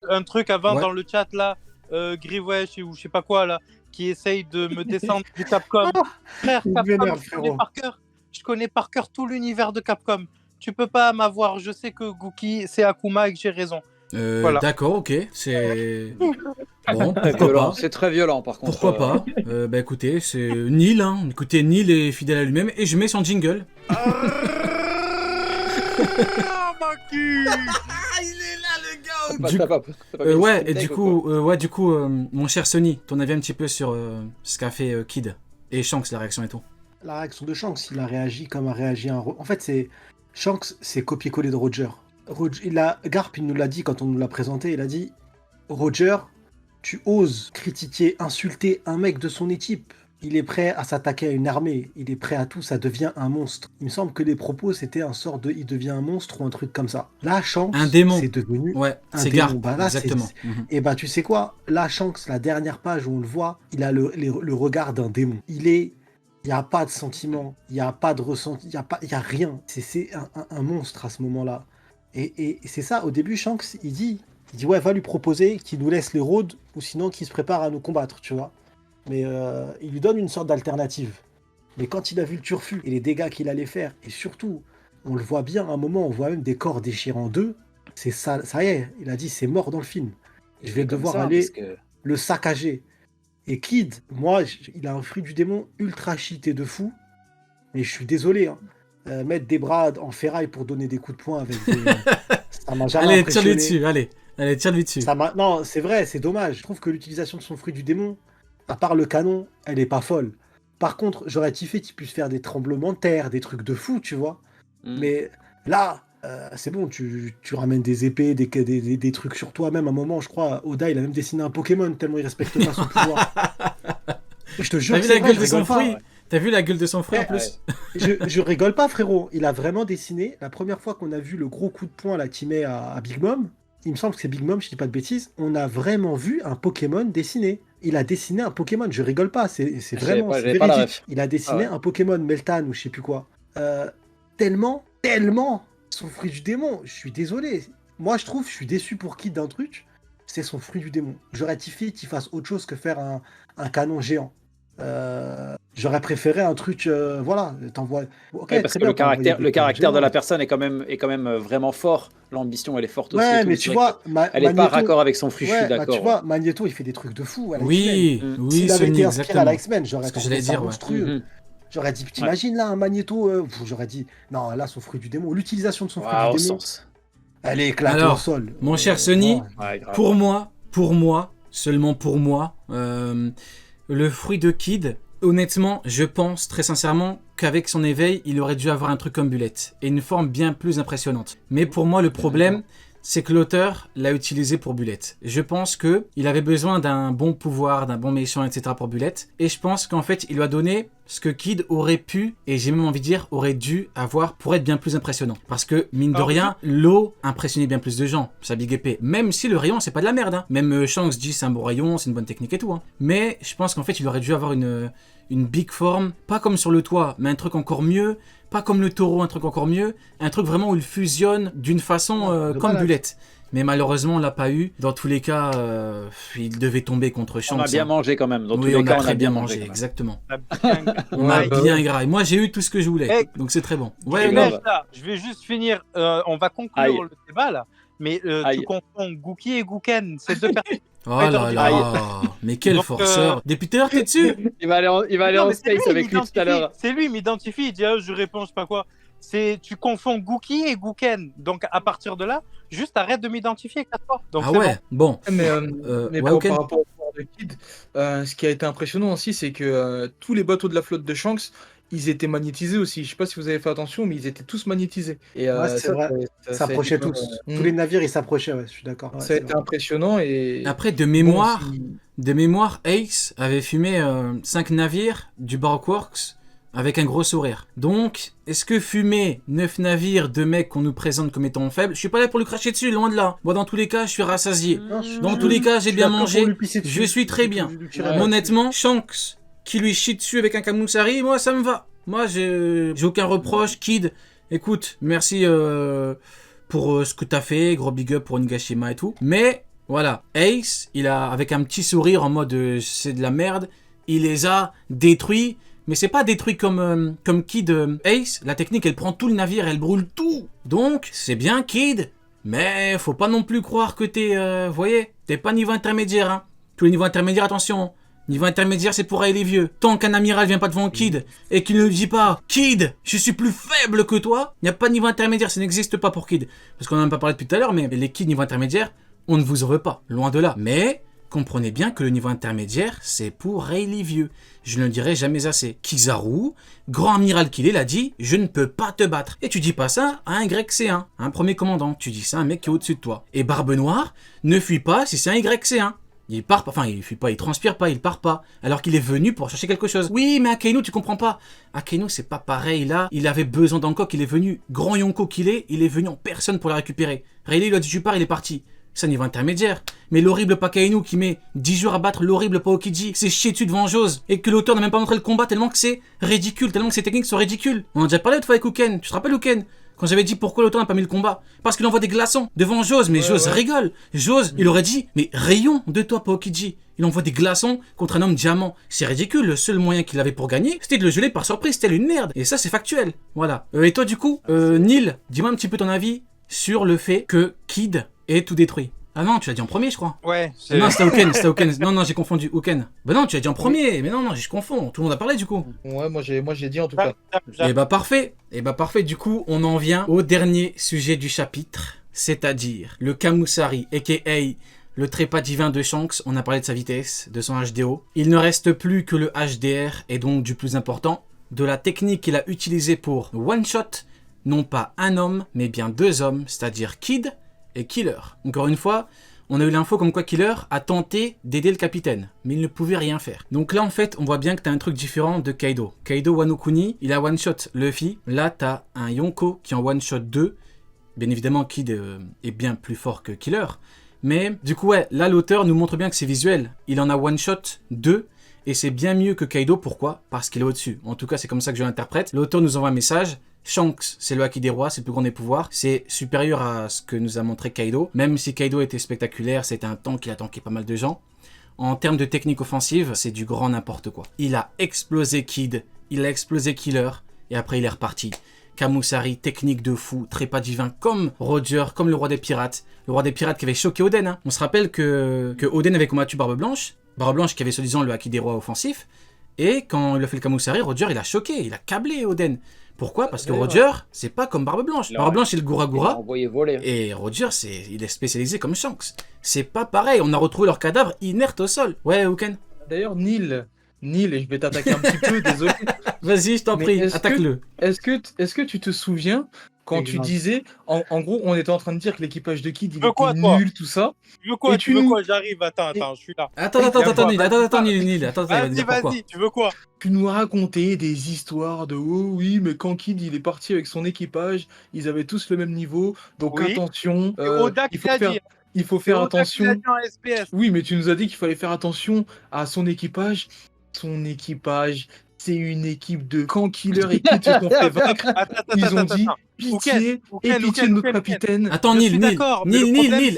un truc avant Ouais. dans le chat là, Grivewesh ou je sais pas quoi là, qui essaye de me descendre du Capcom. Frère, Il Capcom, m'énerve, je connais frérot. par cœur. Je connais par cœur tout l'univers de Capcom. Tu peux pas m'avoir. Je sais que Gookie, c'est Akuma et que j'ai raison. Voilà. D'accord, ok, c'est... Bon, Très pourquoi violent. pas. C'est très violent par contre. Pourquoi pas. Bah écoutez, c'est Neil, hein. Écoutez, Neil est fidèle à lui-même et je mets son jingle. Du- T'as pas mis le ouais, steak et du ou quoi coup, mon cher Sony, ton avis un petit peu sur ce qu'a fait Kid et Shanks, la réaction et tout. La réaction de Shanks, il a réagi comme a réagi un... En fait, c'est... Shanks, c'est copier-coller de Roger. Garp, il nous l'a dit quand on nous l'a présenté, il a dit « Roger, tu oses critiquer, insulter un mec de son équipe. Il est prêt à s'attaquer à une armée. Il est prêt à tout, ça devient un monstre. » Il me semble que les propos, c'était un sort de « il devient un monstre » ou un truc comme ça. Là, Shanks, Un démon. c'est devenu Ouais, un c'est démon. Garp, Bah là, exactement. Et bah, tu sais quoi? Là, Shanks, la dernière page où on le voit, il a le regard d'un démon. Il n'y a pas de sentiment, il n'y a pas de ressenti, il y a rien. C'est un monstre à ce moment-là. Et c'est ça, au début, Shanks, il dit ouais, va lui proposer qu'il nous laisse les rôdes, ou sinon qu'il se prépare à nous combattre, tu vois. Mais il lui donne une sorte d'alternative. Mais quand il a vu le turfu et les dégâts qu'il allait faire, et surtout, on le voit bien, à un moment, on voit même des corps déchirés en deux, c'est ça, ça y est, il a dit, c'est mort dans le film. Je vais devoir aller le saccager. Et Kid, moi, il a un fruit du démon ultra cheaté de fou. Mais je suis désolé, hein. Mettre des bras en ferraille pour donner des coups de poing avec des... ça m'a jamais Allez, impressionné. tire-lui dessus, allez, tire-lui dessus. Non, c'est vrai, c'est dommage. Je trouve que l'utilisation de son fruit du démon, à part le canon, elle est pas folle. Par contre, j'aurais kiffé qu'il puisse faire des tremblements de terre, des trucs de fou, tu vois. Mais là, c'est bon, tu ramènes des épées, des trucs sur toi. Même à un moment, je crois, Oda, il a même dessiné un Pokémon tellement il respecte pas son pouvoir. Je te jure, T'as vu la gueule de son fruit? T'as vu la gueule de son fruit en plus? Je rigole pas, frérot. Il a vraiment dessiné. La première fois qu'on a vu le gros coup de poing là qu'il met à Big Mom, il me semble que c'est Big Mom, je dis pas de bêtises, on a vraiment vu un Pokémon dessiné. Il a dessiné un Pokémon, je rigole pas, c'est vraiment c'est véridique. Il a dessiné un Pokémon Meltan ou je sais plus quoi. Tellement son fruit du démon. Je suis désolé. Moi, je suis déçu pour Kid d'un truc. C'est son fruit du démon. J'aurais kiffé qu'il fasse autre chose que faire un canon géant. J'aurais préféré un truc, voilà, t'envoies. Okay, parce que le caractère de la personne est quand même vraiment fort. L'ambition, elle est forte aussi. Ouais, mais tu vois, elle est pas raccord avec son fruit. Je suis d'accord. Tu vois, Magneto, il fait des trucs de fou. Oui, s'il avait été inspiré à la X-Men, j'aurais trouvé ça monstrueux. J'aurais dit, t'imagines là un Magneto, j'aurais dit, non, là son fruit du démon, l'utilisation de son fruit du démon, elle est éclatée au sol. Mon cher Sony, pour moi, seulement pour moi, le fruit de Kid, honnêtement, je pense très sincèrement qu'avec son éveil, il aurait dû avoir un truc comme Bullet et une forme bien plus impressionnante. Mais pour moi, le problème, c'est que l'auteur l'a utilisé pour Bullet. Je pense qu'il avait besoin d'un bon pouvoir, d'un bon méchant, etc. pour Bullet. Et je pense qu'en fait, il lui a donné ce que Kid aurait pu, et j'ai même envie de dire, aurait dû avoir pour être bien plus impressionnant. Parce que, mine de rien, l'eau impressionnait bien plus de gens, sa big épée. Même si le rayon, c'est pas de la merde. Hein. Même Shanks dit c'est un bon rayon, c'est une bonne technique et tout. Hein. Mais je pense qu'en fait, il aurait dû avoir une big forme, pas comme sur le toit, mais un truc encore mieux. Pas comme le taureau, un truc encore mieux. Un truc vraiment où il fusionne d'une façon comme Bullet. Mais malheureusement, on l'a pas eu. Dans tous les cas, il devait tomber contre Shanks. On a bien mangé quand même. Dans tous oui, les on cas, a très bien mangé, quand même. exactement. On a bien graillé. Moi, j'ai eu tout ce que je voulais. Donc, c'est très bon. Ouais, là, je vais juste finir. On va conclure le débat, là. Mais tu confonds Gookie et Gooken. C'est deux personnes. Oh là là, mais quel forceur. Depuis tout à l'heure, t'es dessus. Il va aller en space avec lui tout à l'heure. C'est lui, il m'identifie. Il dit, je réponds, je sais pas quoi. Tu confonds Gookie et Gooken. Donc, à partir de là, juste arrête de m'identifier 4 fois. Donc, bon. Mais par rapport au pouvoir de Kid, ce qui a été impressionnant aussi, c'est que tous les bateaux de la flotte de Shanks, ils étaient magnétisés aussi. Je sais pas si vous avez fait attention, mais ils étaient tous magnétisés. Et c'est vrai. Ils s'approchaient tous. Tous les navires, ils s'approchaient, je suis d'accord. Ça a été impressionnant. Et après, de mémoire, Ace avait fumé 5 navires du Baroque Works avec un gros sourire. Donc, est-ce que fumer 9 navires de mecs qu'on nous présente comme étant faibles, je suis pas là pour lui cracher dessus, loin de là. Moi, dans tous les cas, je suis rassasié. Dans tous les cas, j'ai bien mangé. Je suis très bien. Honnêtement, Shanks qui lui chie dessus avec un Kamusari, moi ça me va. Moi j'ai aucun reproche. Kid, écoute, merci pour ce que t'as fait, gros big up pour Nigashima et tout. Mais Voilà. Ace, il a, avec un petit sourire en mode c'est de la merde, il les a détruits. Mais c'est pas détruit comme Kid Ace. La technique, elle prend tout le navire, elle brûle tout. Donc, c'est bien Kid. Mais faut pas non plus croire que t'es, voyez, t'es pas niveau intermédiaire. Hein. Tous les niveaux intermédiaires, attention. Niveau intermédiaire, c'est pour les vieux. Tant qu'un amiral vient pas devant Kid et qu'il ne lui dit pas « Kid, je suis plus faible que toi », il n'y a pas de niveau intermédiaire, ça n'existe pas pour Kid. Parce qu'on en a pas parlé depuis tout à l'heure, mais les Kids niveau intermédiaire, on ne vous en veut pas, loin de là. Mais comprenez bien que le niveau intermédiaire, c'est pour les vieux. Je ne le dirai jamais assez. Kizaru, grand amiral qu'il est, l'a dit « Je ne peux pas te battre ». Et tu dis pas ça à un YC1, un premier commandant. Tu dis ça à un mec qui est au-dessus de toi. Et Barbe Noire, ne fuit pas si c'est un YC1. Il part pas, enfin il fuit pas, il transpire pas, il part pas, alors qu'il est venu pour chercher quelque chose. Oui, mais Akainu, tu comprends pas. Akainu, c'est pas pareil là, il avait besoin d'Hancock, il est venu, grand Yonko qu'il est, il est venu en personne pour la récupérer. Rayleigh lui a dit tu pars, il est parti. C'est un niveau intermédiaire. Mais l'horrible Pakainu qui met 10 jours à battre l'horrible Paokiji, c'est chier dessus devant Jose, et que l'auteur n'a même pas montré le combat tellement que c'est ridicule, tellement que ses techniques sont ridicules. On a déjà parlé de fois avec Uken, tu te rappelles Uken? Quand j'avais dit pourquoi l'auteur n'a pas mis le combat. Parce qu'il envoie des glaçons devant Jose, mais Jose rigole. Jose, il aurait dit, mais rayon de toi, Paokiji. Il envoie des glaçons contre un homme diamant. C'est ridicule, le seul moyen qu'il avait pour gagner, c'était de le geler par surprise, c'était une merde. Et ça, c'est factuel. Voilà. Et toi, du coup, Neil, dis-moi un petit peu ton avis sur le fait que Kid ait tout détruit. Ah non, tu l'as dit en premier, je crois. Ouais. Non, c'était Uken. Non, j'ai confondu. Uken. Bah non, tu l'as dit en premier. Mais non, je confonds. Tout le monde a parlé, du coup. Ouais, moi j'ai dit en tout cas. Et bah parfait. Du coup, on en vient au dernier sujet du chapitre, c'est-à-dire le Kamusari, a.k.a. le trépas divin de Shanks. On a parlé de sa vitesse, de son HDO. Il ne reste plus que le HDR, et donc du plus important, de la technique qu'il a utilisée pour one-shot, non pas un homme, mais bien deux hommes, c'est-à-dire Kid et Killer. Encore une fois, on a eu l'info comme quoi Killer a tenté d'aider le capitaine, mais il ne pouvait rien faire. Donc là, en fait, on voit bien que tu as un truc différent de Kaido. Kaido Wano-kuni, il a one-shot Luffy. Là, tu as un Yonko qui en one-shot 2. Bien évidemment, Kid est bien plus fort que Killer. Mais du coup, ouais, là, l'auteur nous montre bien que c'est visuel. Il en a one-shot 2. Et c'est bien mieux que Kaido. Pourquoi? Parce qu'il est au-dessus. En tout cas, c'est comme ça que je l'interprète. L'auteur nous envoie un message. Shanks, c'est le Haki des rois, c'est le plus grand des pouvoirs. C'est supérieur à ce que nous a montré Kaido. Même si Kaido était spectaculaire, c'était un tank qui a tanké pas mal de gens. En termes de technique offensive, c'est du grand n'importe quoi. Il a explosé Kid, il a explosé Killer, et après il est reparti. Kamusari, technique de fou, trépas divin, comme Roger, comme le roi des pirates. Le roi des pirates qui avait choqué Oden. Hein. On se rappelle que Oden avait combattu Barbe Blanche qui avait soi-disant le Haki des rois offensif. Et quand il a fait le Kamusari, Roger il a choqué, il a câblé Oden. Pourquoi? Parce que Roger, c'est pas comme Barbe Blanche. Barbe Blanche, c'est le Gura Gura. Et Roger, il est spécialisé comme Shanks. C'est pas pareil. On a retrouvé leur cadavre inerte au sol. Ouais, Uken. D'ailleurs, Neil, et je vais t'attaquer un petit peu, désolé. Vas-y, je t'en prie, attaque-le. Est-ce que tu te souviens quand tu disais, en gros, on était en train de dire que l'équipage de Kid, il était nul, tout ça. Tu veux quoi? J'arrive, attends, je suis là. Attends, Neil, Vas-y, tu veux quoi? Tu nous racontais des histoires de oh oui, mais quand Kid il est parti avec son équipage, ils avaient tous le même niveau, donc oui. Attention, il faut faire attention. SPS. Oui, mais tu nous as dit qu'il fallait faire attention à son équipage. Son équipage, c'est une équipe de quand Killer et Kid se sont fait vaincre. Ils ont dit pitié de notre capitaine. Attends, Neil,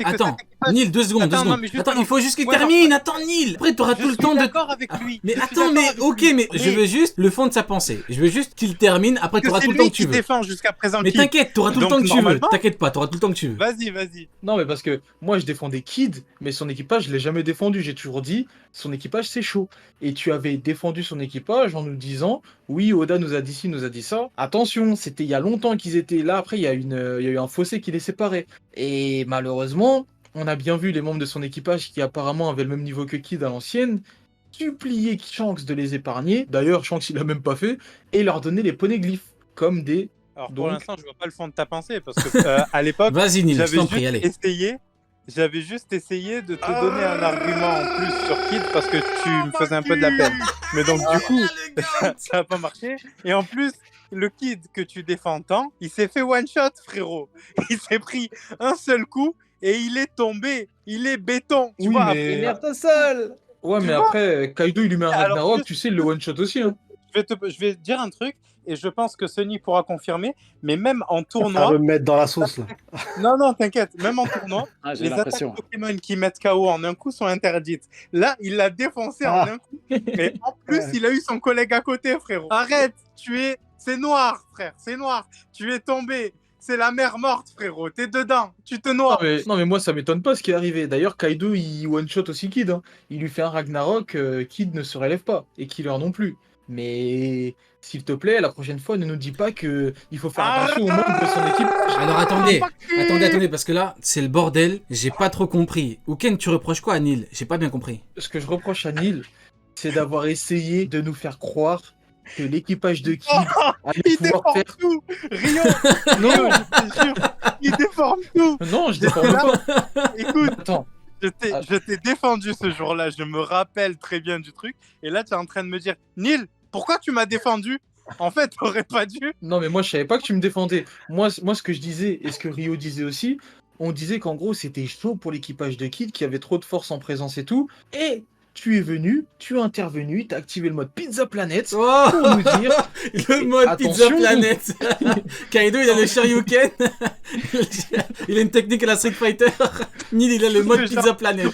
attends. Neil, 2 secondes, Attends, il faut juste qu'il termine. Attends, Neil. Après, t'auras tout le temps de... d'accord avec lui. Mais attends, mais ok, mais je veux juste le fond de sa pensée. Je veux juste qu'il termine. Après, t'auras tout le temps que tu veux. défend jusqu'à présent. Mais t'inquiète, t'auras tout le temps que tu veux. T'inquiète pas, t'auras tout le temps que tu veux. Vas-y. Non, mais parce que moi, je défendais Kid, mais son équipage, je l'ai jamais défendu. J'ai toujours dit, son équipage, c'est chaud. Et tu avais défendu son équipage en nous disant, oui, Oda nous a dit ci, nous a dit ça. Attention, c'était il y a longtemps qu'ils étaient là. Après, il y a eu un fossé qui les séparait. Et malheureusement, on a bien vu les membres de son équipage qui apparemment avaient le même niveau que Kid à l'ancienne, supplier Shanks de les épargner. D'ailleurs, Shanks, il l'a même pas fait. Et leur donner les poneglyphes, comme des... Alors, pour l'instant, je vois pas le fond de ta pensée, parce que à l'époque, Vas-y, Neil, j'avais juste essayé de te donner un argument en plus sur Kid, parce que tu me faisais un peu de la peine. Mais donc, du coup, ça a pas marché. Et en plus, le Kid que tu défends tant, il s'est fait one-shot, frérot. Il s'est pris un seul coup, et il est tombé. Il est béton. Ouais, mais après, Kaido, il lui met un Ragnarok, tu sais, il le one-shot aussi. Hein. je vais te dire un truc, et je pense que Sunny pourra confirmer, mais même en Ça va tournoi, me mettre dans la sauce là. non, t'inquiète, même en tournoi, J'ai les attaques l'impression. Pokémon qui mettent KO en un coup sont interdites. Là, il l'a défoncé en un coup, mais en plus, Ouais. il a eu son collègue à côté, frérot. Arrête, c'est noir, frère, c'est noir. Tu es tombé, c'est la mer morte, frérot. T'es dedans, tu te noies. Non, mais moi, ça m'étonne pas ce qui est arrivé. D'ailleurs, Kaido, il one-shot aussi Kid. Hein. Il lui fait un Ragnarok, Kid ne se relève pas. Et Killer non plus. Mais s'il te plaît, la prochaine fois, ne nous dis pas que il faut faire attention aux membres de son équipe. Alors attendez, parce que là, c'est le bordel, j'ai pas trop compris. Ouken, tu reproches quoi à Neil? J'ai pas bien compris. Ce que je reproche à Neil, c'est d'avoir essayé de nous faire croire que l'équipage de Kid allait Il pouvoir déforme faire. tout. Rio, Non, je te jure, il déforme tout. non, je déforme pas. Écoute, Attends, je t'ai défendu ce jour-là, je me rappelle très bien du truc. Et là, tu es en train de me dire, Neil, pourquoi tu m'as défendu? En fait, t'aurais pas dû. non, mais moi, je savais pas que tu me défendais. Moi, ce que je disais et ce que Rio disait aussi, on disait qu'en gros, c'était chaud pour l'équipage de Kid, qui avait trop de force en présence et tout. Et tu es venu, tu as intervenu, tu as activé le mode Pizza Planet Oh pour nous dire. le mode Pizza Attention. Planet. Kaido, il a le Shoryuken. Il a une technique à la Street Fighter. Neil, il a le mode Genre- Pizza Planet.